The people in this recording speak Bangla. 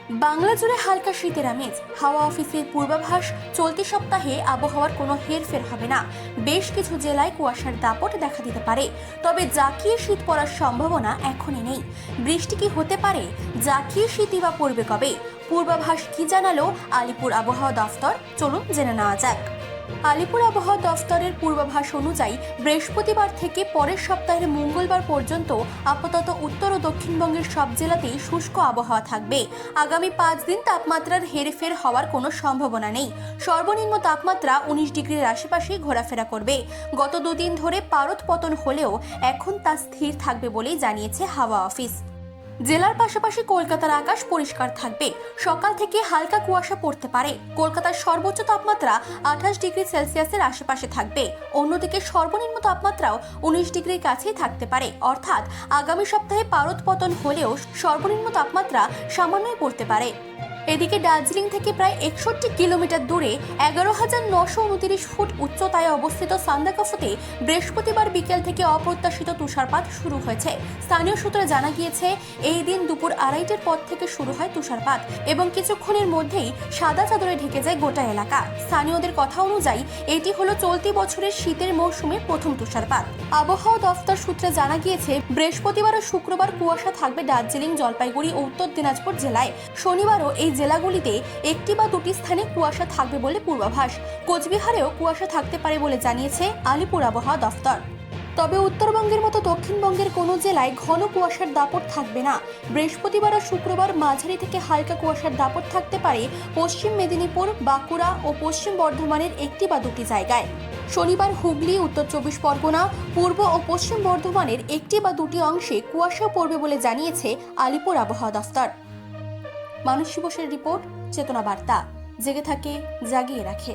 বাংলা জুড়ে হালকা শীতের আমেজ। হাওয়া অফিসের পূর্বাভাস, চলতি সপ্তাহে আবহাওয়ার কোনো হেরফের হবে না। বেশ কিছু জেলায় কুয়াশার দাপট দেখা দিতে পারে, তবে জাঁকিয়ে শীত পড়ার সম্ভাবনা এখনই নেই। বৃষ্টি কি হতে পারে? জাঁকিয়ে শীতই বা পড়বে কবে? পূর্বাভাস কি জানালো আলিপুর আবহাওয়া দফতর? চলুন জেনে নেওয়া যাক। আলিপুর আবহাওয়া দফতরের পূর্বাভাস অনুযায়ী বৃহস্পতিবার থেকে পরের সপ্তাহের মঙ্গলবার পর্যন্ত আপাতত উত্তর ও দক্ষিণবঙ্গের সব জেলাতেই শুষ্ক আবহাওয়া থাকবে। আগামী 5 দিন তাপমাত্রার হেরফের হওয়ার কোনো সম্ভাবনা নেই। সর্বনিম্ন তাপমাত্রা 19 ডিগ্রির আশেপাশেই ঘোরাফেরা করবে। গত দুদিন ধরে পারদ পতন হলেও এখন তা স্থির থাকবে বলেই জানিয়েছে হাওয়া অফিস। জেলার পাশাপাশি কলকাতার আকাশ পরিষ্কার থাকবে। সকাল থেকে হালকা কুয়াশা পড়তে পারে। কলকাতার সর্বোচ্চ তাপমাত্রা 28 ডিগ্রি সেলসিয়াসের আশেপাশে থাকবে। অন্যদিকে সর্বনিম্ন তাপমাত্রাও 19 ডিগ্রির কাছেই থাকতে পারে। অর্থাৎ আগামী সপ্তাহে পারদ পতন হলেও সর্বনিম্ন তাপমাত্রা সামান্যই পড়তে পারে। এদিকে দার্জিলিং থেকে প্রায় 61 কিলোমিটার দূরে 11,929 ফুট উচ্চতায় অবস্থিত সান্দাকফুতে বৃহস্পতিবার বিকেল থেকে অপ্রত্যাশিত তুষারপাত শুরু হয়েছে। স্থানীয় সূত্রে জানা গিয়েছে, এই দিন দুপুর 2:30টার পর থেকে শুরু হয় তুষারপাত এবং কিছুক্ষণের মধ্যেই সাদা চাদরে ঢেকে যায় গোটা এলাকা। স্থানীয়দের কথা অনুযায়ী এটি হলো চলতি বছরের শীতের মৌসুমে প্রথম তুষারপাত। আবহাওয়া দফতর সূত্রে জানা গিয়েছে, বৃহস্পতিবার ও শুক্রবার কুয়াশা থাকবে দার্জিলিং, জলপাইগুড়ি ও উত্তর দিনাজপুর জেলায়। শনিবারও এই জেলাগুলিতে একটি বা দুটি স্থানে কুয়াশা থাকবে বলে পূর্বাভাস। কোচবিহারেও কুয়াশা থাকতে পারে বলে জানিয়েছে আলিপুর আবহাওয়া দফতর। তবে উত্তরবঙ্গের মতো দক্ষিণবঙ্গের কোনো জেলায় ঘন কুয়াশার দাপট থাকবে না। বৃহস্পতিবার ও শুক্রবার মাঝারি থেকে হালকা কুয়াশার দাপট থাকতে পারে পশ্চিম মেদিনীপুর, বাঁকুড়া ও পশ্চিম বর্ধমানের একটি বা দুটি জায়গায়। শনিবার হুগলি, উত্তর 24 পরগনা, পূর্ব ও পশ্চিম বর্ধমানের একটি বা দুটি অংশে কুয়াশা পড়বে বলে জানিয়েছে আলিপুর আবহাওয়া দফতর। মানসী বোসের রিপোর্ট, চেতনা বার্তা। জেগে থাকে, জাগিয়ে রাখে।